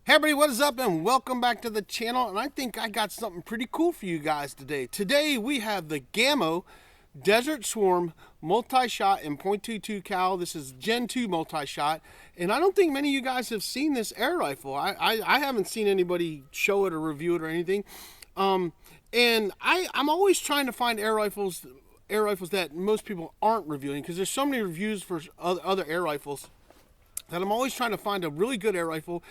Hey everybody, what is up and welcome back to the channel. And I think I got something pretty cool for you guys today. Today we have the Gamo Desert Swarm multi-shot in .22 cal. This is Gen 2 multi-shot. And I don't think many of you guys have seen this air rifle. I haven't seen anybody show it or review it or anything. And I'm always trying to find air rifles that most people aren't reviewing, because there's so many reviews for other air rifles that I'm always trying to find a really good air rifle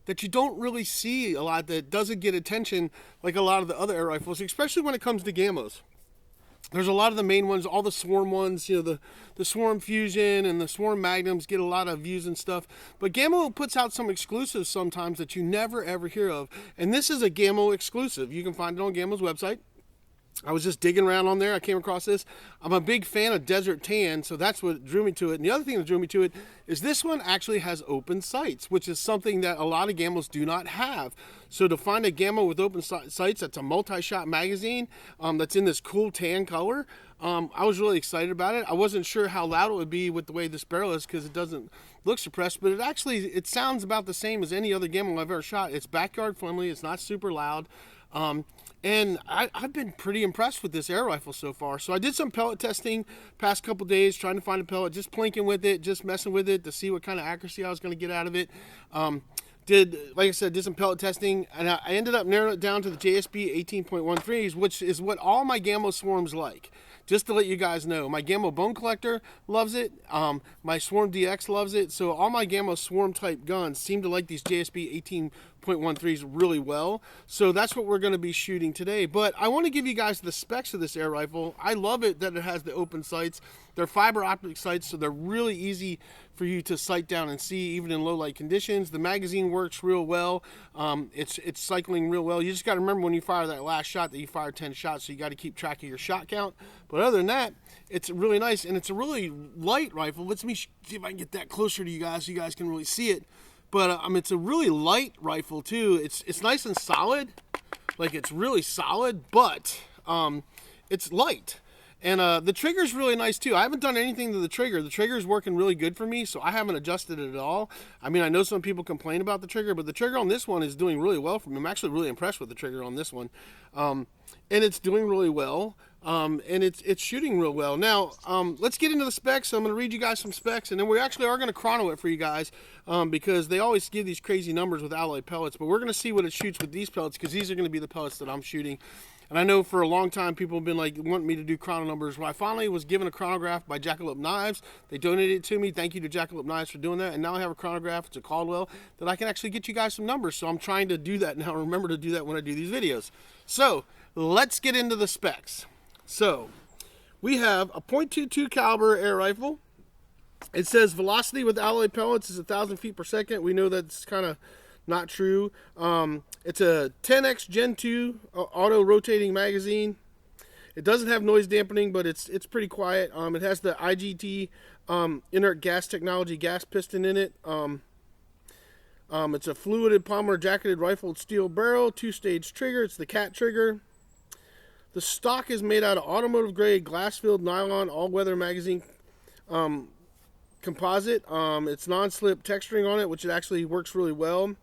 that you don't really see a lot, that doesn't get attention like a lot of the other air rifles, especially when it comes to Gamos. There's a lot of the main ones, all the Swarm ones, you know, the Swarm Fusion and the Swarm Magnums get a lot of views and stuff. But Gamo puts out some exclusives sometimes that you never ever hear of. And this is a Gamo exclusive. You can find it on Gamo's website. I was just digging around on there. I came across this. I'm a big fan of Desert Tan, so that's what drew me to it. And the other thing that drew me to it is this one actually has open sights, which is something that a lot of Gamos do not have. So to find a Gamo with open sights that's a multi-shot magazine that's in this cool tan color, I was really excited about it. I wasn't sure how loud it would be with the way this barrel is, because it doesn't look suppressed, but it sounds about the same as any other Gamo I've ever shot. It's backyard friendly. It's not super loud. And I've been pretty impressed with this air rifle so far. So I did some pellet testing past couple days, trying to find a pellet, just plinking with it, just messing with it to see what kind of accuracy I was going to get out of it. Like I said, did some pellet testing, and I ended up narrowing it down to the JSB 18.13s, which is what all my Gamo Swarms like. Just to let you guys know, my Gamo Bone Collector loves it. My Swarm DX loves it. So all my Gamo Swarm type guns seem to like these JSB 18.13s really well. So that's what we're going to be shooting today. But I want to give you guys the specs of this air rifle. I love it that it has the open sights. They're fiber optic sights, so they're really easy for you to sight down and see even in low light conditions. The magazine works real well. It's cycling real well. You just got to remember when you fire that last shot that you fired 10 shots, so you got to keep track of your shot count. But other than that, it's really nice, and it's a really light rifle. Let me see if I can get that closer to you guys so you guys can really see it. But it's a really light rifle too. It's nice and solid, like it's really solid, but it's light. And the trigger's really nice too. I haven't done anything to the trigger. The trigger's working really good for me, so I haven't adjusted it at all. I mean, I know some people complain about the trigger, but the trigger on this one is doing really well for me. I'm actually really impressed with the trigger on this one. And it's doing really well. And it's shooting real well. Now, let's get into the specs. So I'm going to read you guys some specs, and then we actually are going to chrono it for you guys, because they always give these crazy numbers with alloy pellets, but we're going to see what it shoots with these pellets, because these are going to be the pellets that I'm shooting. And I know for a long time people have been like wanting me to do chrono numbers. Well, I finally was given a chronograph by Jackalope Knives. They donated it to me. Thank you to Jackalope Knives for doing that. And now I have a chronograph. It's a Caldwell that I can actually get you guys some numbers. So I'm trying to do that now. Remember to do that when I do these videos. So let's get into the specs. So we have a .22 caliber air rifle. It says velocity with alloy pellets is 1,000 feet per second. We know that's kind of not true. It's a 10x Gen 2 auto rotating magazine. It doesn't have noise dampening, but it's pretty quiet. It has the IGT inert gas technology gas piston in it. It's a fluided polymer jacketed rifled steel barrel, 2-stage trigger. It's the cat trigger. The stock is made out of automotive grade glass-filled nylon all-weather magazine composite. It's non-slip texturing on it, which it actually works really well.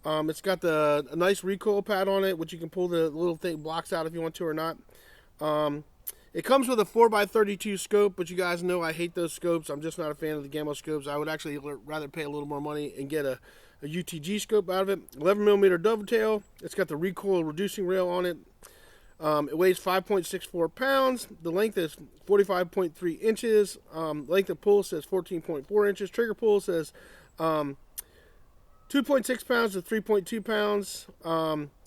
It's got a nice recoil pad on it, which you can pull the little thing blocks out if you want to or not. It comes with a 4x32 scope, but you guys know I hate those scopes. I'm just not a fan of the Gamo scopes. I would actually rather pay a little more money and get a UTG scope out of it. 11mm dovetail. It's got the recoil reducing rail on it. It weighs 5.64 pounds. The length is 45.3 inches. Length of pull says 14.4 inches. Trigger pull says 2.6 pounds to 3.2 pounds.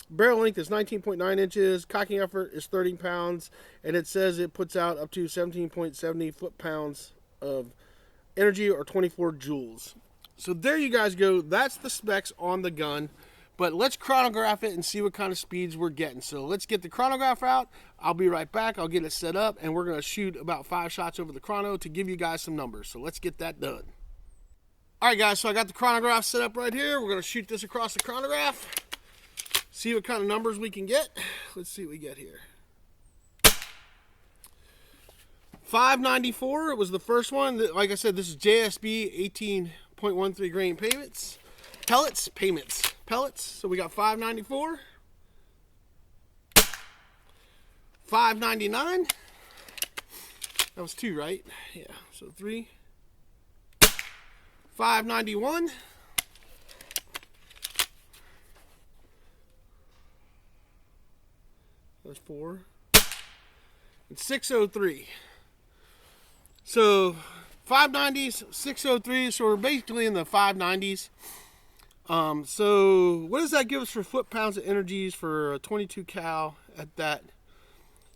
Barrel length is 19.9 inches. Cocking effort is 30 pounds. And it says it puts out up to 17.70 foot-pounds of energy, or 24 joules. So there you guys go. That's the specs on the gun. But let's chronograph it and see what kind of speeds we're getting. So let's get the chronograph out. I'll be right back. I'll get it set up, and we're going to shoot about 5 shots over the chrono to give you guys some numbers. So let's get that done. All right, guys, so I got the chronograph set up right here. We're going to shoot this across the chronograph, see what kind of numbers we can get. Let's see what we get here. 594, it was the first one. Like I said, this is JSB 18.13 grain pellets. pellets. So we got 594, 599. That was 2, right? Yeah, so 3. 591. That's 4. And 603. So 590s, 603. So we're basically in the 590s. So what does that give us for foot-pounds of energies for a 22 cal at that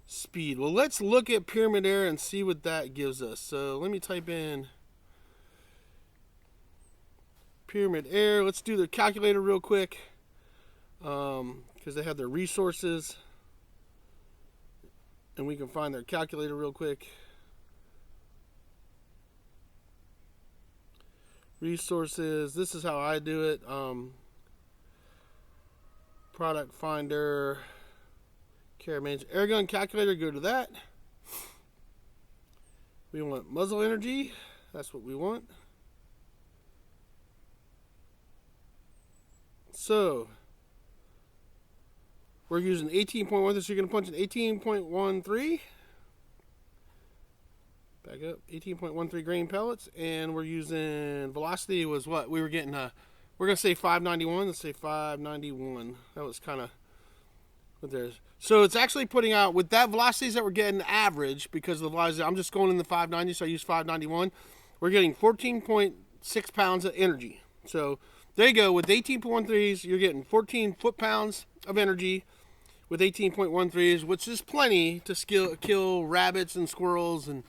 speed? Well, let's look at Pyramid Air and see what that gives us. So let me type in Pyramid Air. Let's do their calculator real quick, because they have their resources, and we can find their calculator real quick. Resources, this is how I do it. Product finder, carry manage, airgun calculator, go to that. We want muzzle energy, that's what we want. So we're using 18.1, so you're going to punch in 18.13. Back up, 18.13 grain pellets, and we're using velocity was what we were getting. We're gonna say 591. Let's say 591. That was kind of what there's. So it's actually putting out with that velocities that we're getting average because of the velocity. I'm just going in the 590, so I use 591. We're getting 14.6 pounds of energy. So there you go. With 18.13s, you're getting 14 foot-pounds of energy with 18.13s, which is plenty to kill rabbits and squirrels and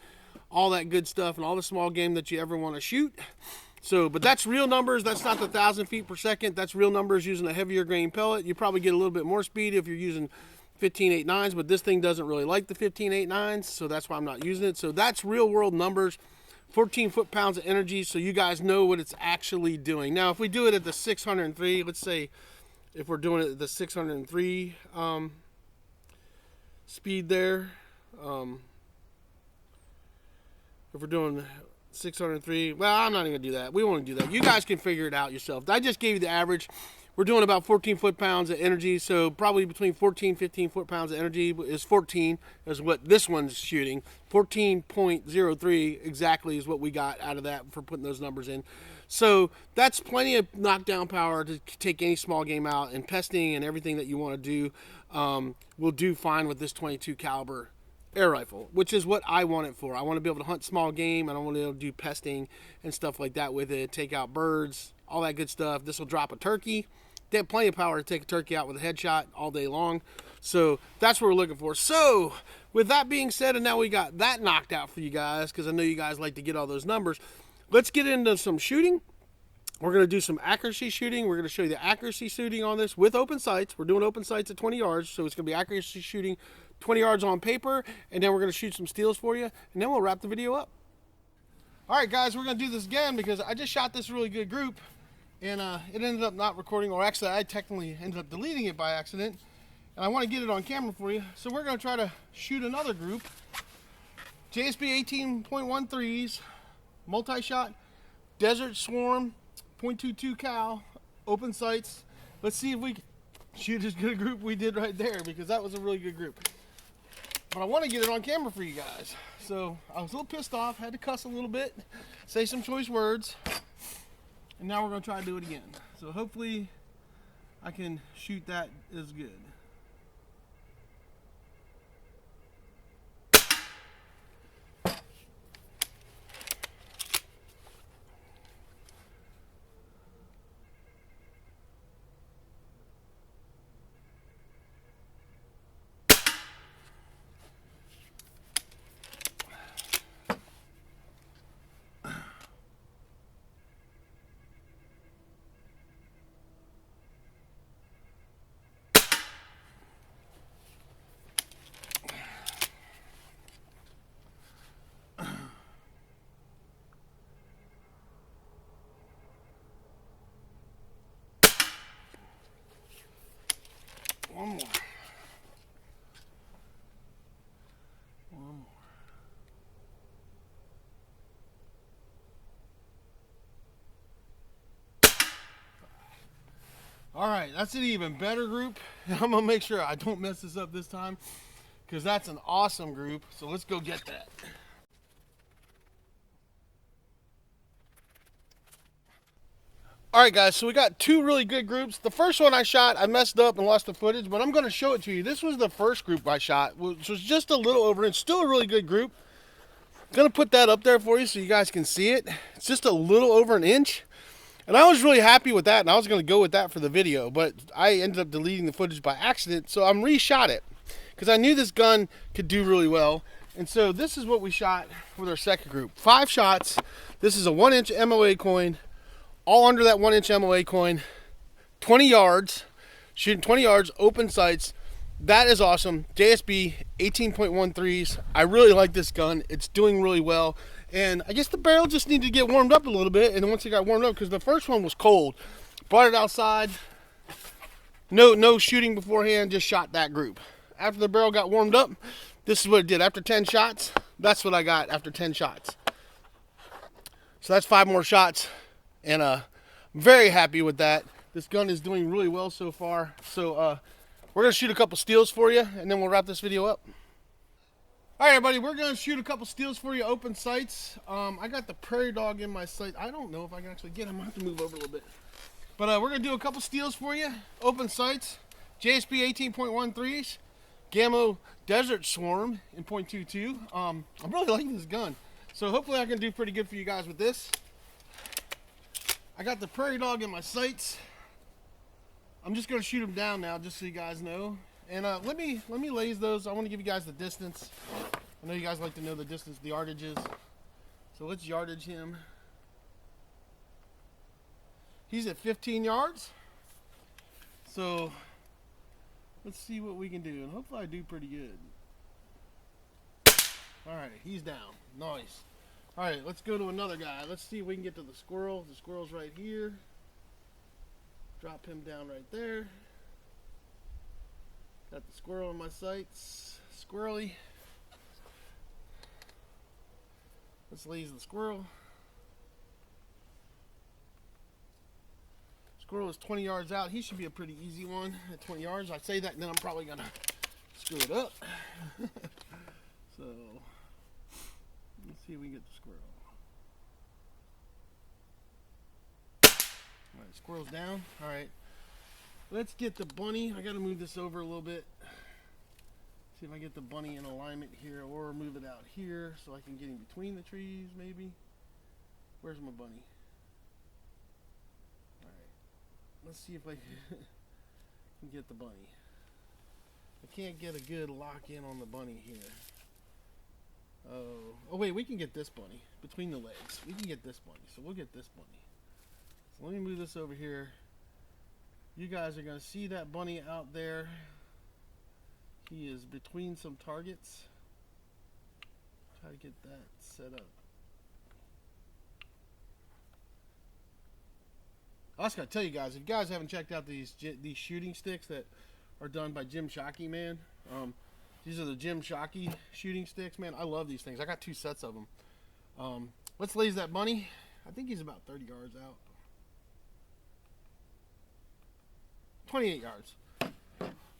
all that good stuff and all the small game that you ever want to shoot. So, but that's real numbers. That's not the 1,000 feet per second. That's real numbers using a heavier grain pellet. You probably get a little bit more speed if you're using 15.89s, but this thing doesn't really like the 15.89s, so that's why I'm not using it. So that's real world numbers, 14 foot-pounds of energy, so you guys know what it's actually doing. Now, if we do it at the 603, let's say if we're doing it at the 603 speed there, if we're doing 603, well, I'm not even going to do that. We won't do that. You guys can figure it out yourself. I just gave you the average. We're doing about 14 foot-pounds of energy, so probably between 14 15 foot-pounds of energy is 14 is what this one's shooting. 14.03 exactly is what we got out of that for putting those numbers in. So that's plenty of knockdown power to take any small game out, and pesting and everything that you want to do will do fine with this 22 caliber air rifle, which is what I want it for. I want to be able to hunt small game, and I want to be able to do pesting and stuff like that with it, take out birds, all that good stuff. This will drop a turkey. They have plenty of power to take a turkey out with a headshot all day long. So that's what we're looking for. So with that being said, and now we got that knocked out for you guys, because I know you guys like to get all those numbers, let's get into some shooting. We're going to do some accuracy shooting. We're going to show you the accuracy shooting on this with open sights. We're doing open sights at 20 yards, so it's going to be accuracy shooting 20 yards on paper, and then we're going to shoot some steals for you, and then we'll wrap the video up. All right, guys, we're going to do this again because I just shot this really good group, and it ended up not recording, or actually I technically ended up deleting it by accident, and I want to get it on camera for you. So we're going to try to shoot another group. JSB 18.13s, multi-shot, Desert Swarm, .22 cal, open sights. Let's see if we can shoot as good a group we did right there, because that was a really good group. But I want to get it on camera for you guys. So I was a little pissed off, had to cuss a little bit, say some choice words, and now we're going to try to do it again. So hopefully I can shoot that as good. All right, that's an even better group. I'm gonna make sure I don't mess this up this time, because that's an awesome group. So let's go get that. All right, guys, so we got two really good groups. The first one I shot, I messed up and lost the footage, but I'm going to show it to you. This was the first group I shot, which was just a little over inch. Still a really good group. Going to put that up there for you so you guys can see it. It's just a little over an inch. And I was really happy with that, and I was going to go with that for the video, but I ended up deleting the footage by accident, so I'm reshot it because I knew this gun could do really well. And so this is what we shot with our second group. 5 shots. This is a 1-inch MOA coin. All under that 1-inch MOA coin, 20 yards, shooting 20 yards, open sights. That is awesome. JSB 18.13s. I really like this gun. It's doing really well. And I guess the barrel just needed to get warmed up a little bit. And then once it got warmed up, because the first one was cold, brought it outside. No shooting beforehand, just shot that group. After the barrel got warmed up, this is what it did. After 10 shots, that's what I got after 10 shots. So that's 5 more shots. And I'm very happy with that. This gun is doing really well so far. So we're going to shoot a couple steals for you, and then we'll wrap this video up. All right, everybody, we're going to shoot a couple steals for you, open sights. I got the prairie dog in my sight. I don't know if I can actually get him. I have to move over a little bit. But we're going to do a couple steals for you, open sights, JSB 18.13s, Gamo Desert Swarm in .22. I'm really liking this gun. So hopefully I can do pretty good for you guys with this. I got the prairie dog in my sights. I'm just going to shoot them down now, just so you guys know. And let me laze those. I want to give you guys the distance. I know you guys like to know the distance, the yardages. So let's yardage him. He's at 15 yards. So let's see what we can do, and hopefully I do pretty good. All right, he's down. Nice. All right, let's go to another guy. Let's see if we can get to the squirrel. The squirrel's right here. Drop him down right there. Got the squirrel in my sights. Squirrely. Let's laze the squirrel. Squirrel is 20 yards out. He should be a pretty easy one at 20 yards. I say that and then I'm probably going to screw it up. So let's see if we can get the squirrel. All right, squirrel's down. All right, let's get the bunny. I got to move this over a little bit. See if I get the bunny in alignment here, or move it out here so I can get in between the trees maybe. Where's my bunny? All right, let's see if I can get the bunny. I can't get a good lock in on the bunny here. Oh wait, we can get this bunny between the legs. We can get this bunny, so we'll get this bunny. So let me move this over here. You guys are going to see that bunny out there. He is between some targets. Try to get that set up. I was going to tell you guys, if you guys haven't checked out these shooting sticks that are done by Jim Shockey, man. These are the Jim Shockey shooting sticks, man. I love these things. I got 2 sets of them. Let's laze that bunny. I think he's about 30 yards out. 28 yards.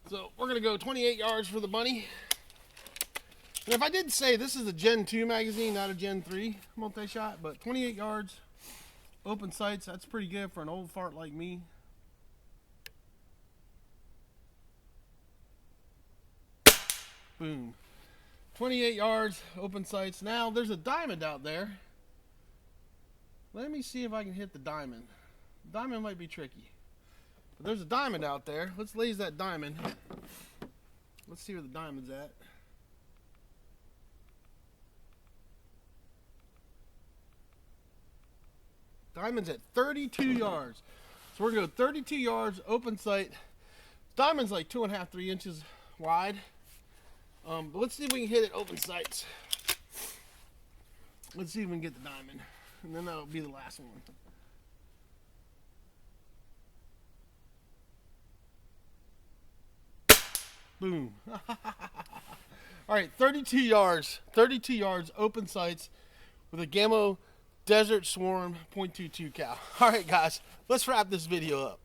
So we're going to go 28 yards for the bunny. And if I did say, this is a Gen 2 magazine, not a Gen 3 multi-shot, but 28 yards, open sights, that's pretty good for an old fart like me. Boom. 28 yards, open sights. Now, there's a diamond out there. Let me see if I can hit the diamond. The diamond might be tricky. But there's a diamond out there. Let's laze that diamond. Let's see where the diamond's at. Diamond's at 32 yards. So we're going to go 32 yards, open sight. Diamond's like 2.5, 3 inches wide. But let's see if we can hit it open sights. Let's see if we can get the diamond. And then that'll be the last one. Boom. All right, 32 yards. 32 yards, open sights with a Gamo Desert Swarm .22 cal. All right, guys, let's wrap this video up.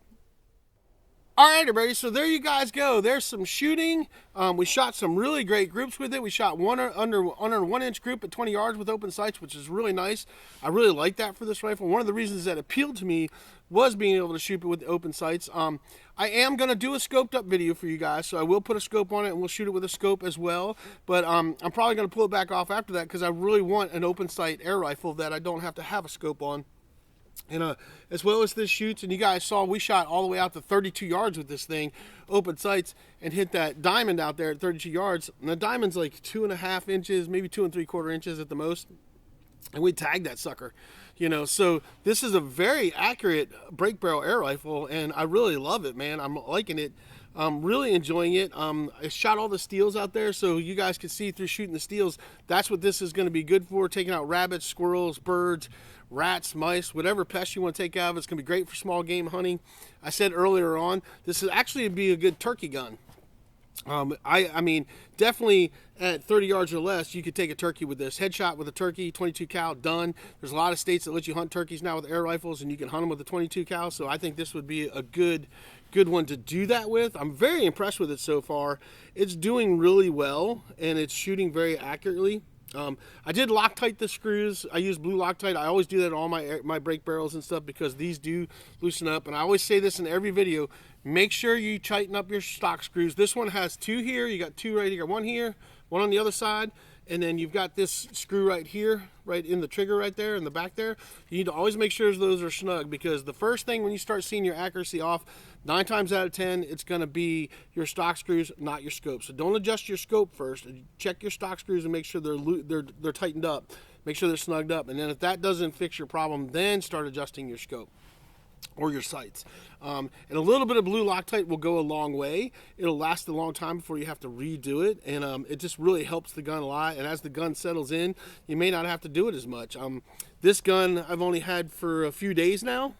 All right, everybody, so there you guys go. There's some shooting. We shot some really great groups with it. We shot one under 1 inch group at 20 yards with open sights, which is really nice. I really like that for this rifle. One of the reasons that appealed to me was being able to shoot it with the open sights. I am going to do a scoped up video for you guys, so I will put a scope on it and we'll shoot it with a scope as well. But I'm probably going to pull it back off after that because I really want an open sight air rifle that I don't have to have a scope on. And as well as this shoots, and you guys saw we shot all the way out to 32 yards with this thing, open sights, and hit that diamond out there at 32 yards. And the diamond's like 2.5 inches, maybe 2 3/4 inches at the most. And we tagged that sucker, you know. So this is a very accurate break barrel air rifle, and I really love it, man. I'm liking it. I'm really enjoying it. I shot all the steels out there, so you guys can see through shooting the steels. That's what this is going to be good for, taking out rabbits, squirrels, birds, rats, mice, whatever pests you want to take out of it. It's going to be great for small game hunting. I said earlier on, this is actually be a good turkey gun. I mean, definitely at 30 yards or less, you could take a turkey with this. Headshot with a turkey, 22 cal, done. There's a lot of states that let you hunt turkeys now with air rifles, and you can hunt them with a 22 cal, so I think this would be a good one to do that with. I'm very impressed with it so far. It's doing really well, and it's shooting very accurately. I did Loctite the screws. I use blue Loctite. I always do that on all my brake barrels and stuff because these do loosen up. And I always say this in every video, make sure you tighten up your stock screws. This one has 2 here. You got 2 right here, 1 here, 1 on the other side. And then you've got this screw right here, right in the trigger right there, in the back there. You need to always make sure those are snug because the first thing when you start seeing your accuracy off, 9 times out of 10, it's going to be your stock screws, not your scope. So don't adjust your scope first. Check your stock screws and make sure they're tightened up. Make sure they're snugged up. And then if that doesn't fix your problem, then start adjusting your scope or your sights. And a little bit of blue Loctite will go a long way. It'll last a long time before you have to redo it, and it just really helps the gun a lot. And as the gun settles in, you may not have to do it as much. This gun I've only had for a few days now.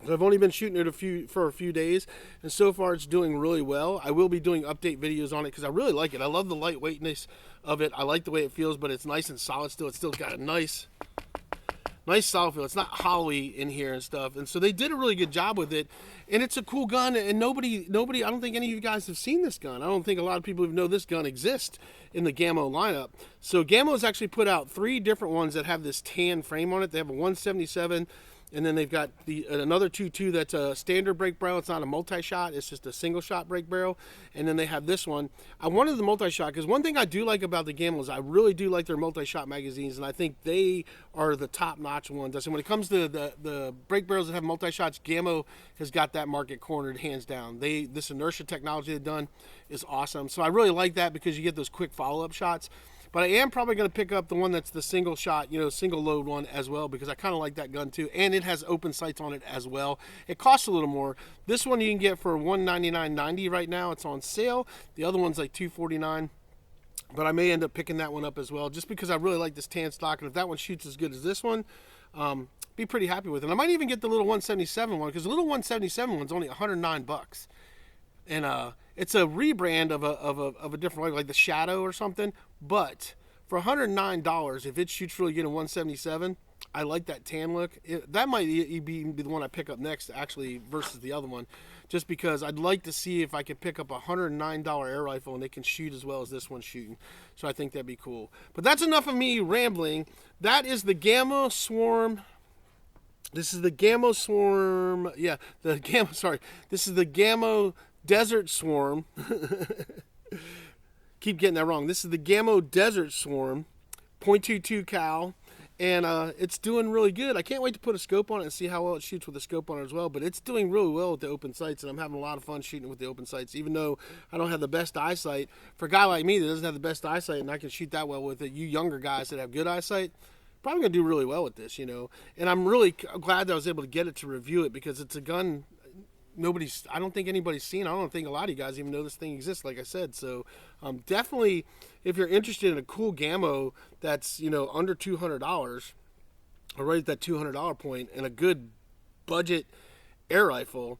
I've only been shooting it for a few days, and so far it's doing really well. I will be doing update videos on it because I really like it. I love the lightweightness of it. I like the way it feels, but it's nice and solid still. It's still got a nice solid feel. It's not hollowy in here and stuff. And so they did a really good job with it. And it's a cool gun. And nobody, I don't think any of you guys have seen this gun. I don't think a lot of people even know this gun exists in the Gamo lineup. So Gamo has actually put out 3 different ones that have this tan frame on it. They have a 177. And then they've got another 2.2 that's a standard brake barrel. It's not a multi-shot. It's just a single-shot brake barrel. And then they have this one. I wanted the multi-shot because one thing I do like about the Gamo is I really do like their multi-shot magazines, and I think they are the top-notch ones. I said when it comes to the brake barrels that have multi-shots, Gamo has got that market cornered hands down. This inertia technology they've done is awesome. So I really like that because you get those quick follow-up shots. But I am probably going to pick up the one that's the single shot, single load one as well because I kind of like that gun too. And it has open sights on it as well. It costs a little more. This one you can get for $199.90 right now. It's on sale. The other one's like $249. But I may end up picking that one up as well just because I really like this tan stock. And if that one shoots as good as this one, be pretty happy with it. I might even get the little 177 one because the little 177 one's only $109. And it's a rebrand of a different way, like the Shadow or something. But for $109, if it shoots really good in 177, I like that tan look. That might be the one I pick up next, actually, versus the other one. Just because I'd like to see if I can pick up a $109 air rifle and it can shoot as well as this one's shooting. So I think that'd be cool. But that's enough of me rambling. That is the Gamo Swarm. This is the Gamo Swarm. Yeah, this is the Gamo Desert Swarm. Keep getting that wrong. This is the Gamo Desert Swarm, .22 cal, and it's doing really good. I can't wait to put a scope on it and see how well it shoots with a scope on it as well, but it's doing really well with the open sights, and I'm having a lot of fun shooting with the open sights, even though I don't have the best eyesight. For a guy like me that doesn't have the best eyesight and I can shoot that well with it, you younger guys that have good eyesight, probably going to do really well with this, And I'm really glad that I was able to get it to review it because it's a gun I don't think anybody's seen. I don't think a lot of you guys even know this thing exists, like I said. So definitely, if you're interested in a cool Gamo that's under $200, or right at that $200 point, and a good budget air rifle,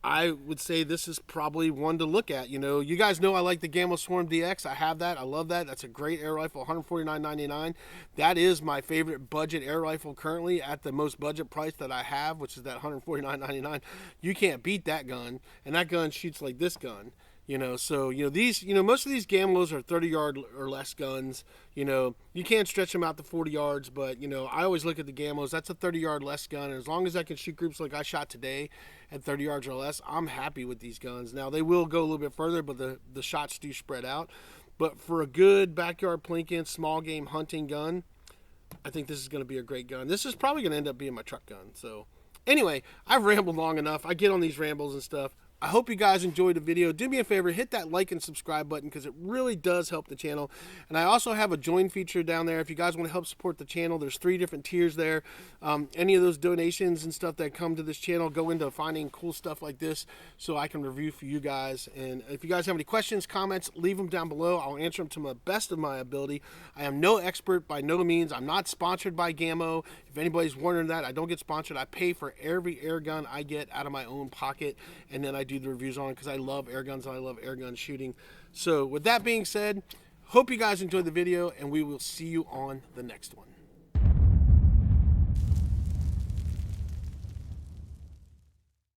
I would say this is probably one to look at. You know, you guys know I like the Gamo Swarm DX. I have that. I love that. That's a great air rifle, $149.99. That is my favorite budget air rifle currently at the most budget price that I have, which is that $149.99. You can't beat that gun, and that gun shoots like this gun. You know, so, you know, these, you know, most of these Gamos are 30-yard or less guns. You know, you can't stretch them out to 40 yards, but, you know, I always look at the Gamos. That's a 30-yard less gun. And as long as I can shoot groups like I shot today at 30 yards or less, I'm happy with these guns. Now, they will go a little bit further, but the shots do spread out. But for a good backyard plinking, small game hunting gun, I think this is going to be a great gun. This is probably going to end up being my truck gun. So, anyway, I've rambled long enough. I get on these rambles and stuff. I hope you guys enjoyed the video. Do me a favor, hit that like and subscribe button because it really does help the channel. And I also have a join feature down there. If you guys want to help support the channel, there's 3 different tiers there. Any of those donations and stuff that come to this channel go into finding cool stuff like this so I can review for you guys. And if you guys have any questions, comments, leave them down below. I'll answer them to the best of my ability. I am no expert by no means. I'm not sponsored by Gamo. If anybody's wondering that, I don't get sponsored. I pay for every air gun I get out of my own pocket, and then I do the reviews on it because I love air guns and I love air gun shooting. So with that being said, hope you guys enjoyed the video, and we will see you on the next one.